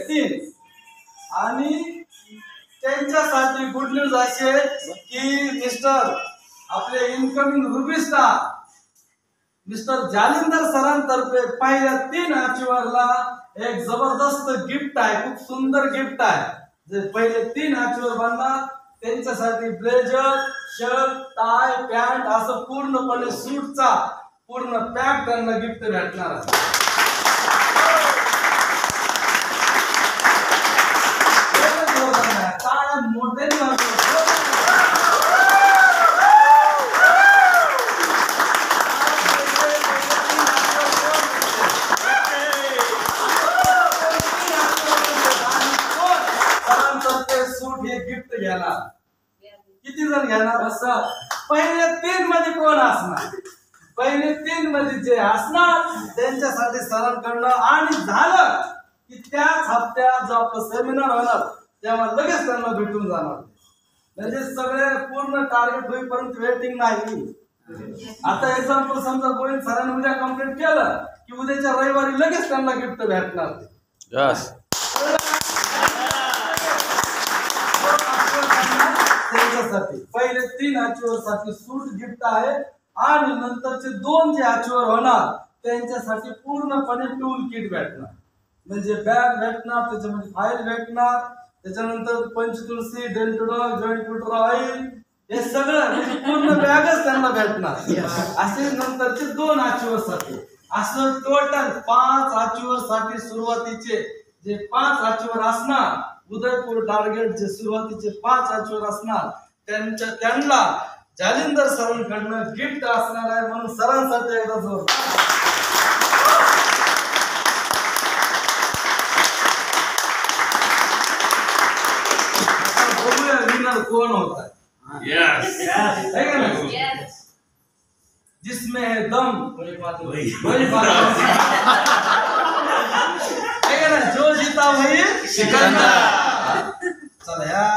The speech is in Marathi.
तीन आणि त्यांच्यासाठी गुड न्यूज असे की मिस्टर आपले incoming ruby star mister Jalindar सरांतर्फे पहिल्या 3 अचिव्हरला एक जबरदस्त गिफ्ट आहे, खूप सुंदर गिफ्ट आहे. जे पहिले 3 अचिव्हर बनणार त्यांच्यासाठी ब्लेझर, शर्ट, टाय, पॅन्ट असं पूर्णपणे सूटचा पूर्ण पॅक त्यांना गिफ्ट भेटणार आहे. मोठे सूट हे गिफ्ट घेणार. किती जण घेणार? असं पहिले 3 मध्ये कोण असणार? पहिले 3 मध्ये जे असणार त्यांच्यासाठी सरांकडनं आणि झालं की त्याच हप्त्यात जो आपला सेमिनार होणार तेव्हा लगेच त्यांना भेटून जाणार. म्हणजे सगळे पूर्ण टार्गेट होईपर्यंत वेटिंग नाही. आता एक्झाम्पल समजा गोविंद सरांनी उद्या कंप्लीट केलं की उद्याच्या रविवारी लगेच त्यांना गिफ्ट भेटणार. त्यांच्यासाठी पहिले 3 अचिव्हर साठी सूट गिफ्ट आहे आणि नंतरचे 2 जे अचिव्हर होणार त्यांच्यासाठी पूर्णपणे टूल किट भेटणार. म्हणजे बॅग भेटणार, त्याच्यामध्ये फाईल भेटणार, त्याच्यानंतर पंचतुळसी, डेंटोडॉल, जॉईंट पुटर ऑइल हे सगळं म्हणजे पूर्ण बॅगच त्यांना भेटणार. असे नंतरचे 2 अचिव्हर साठी असं टोटल 5 अचिव्हर साठी सुरुवातीचे जे 5 अचिव्हर असणार उदयपूर टार्गेट जे सुरुवातीचे 5 अचिव्हर असणार त्यांना जालिंदर सरांकडनं गिफ्ट असणार आहे. म्हणून सरांसाठी एकदा जोर. बघूया विनर कोण होता. जिसमें है दम वही बात है ना, जो जीता वही सिकंदर.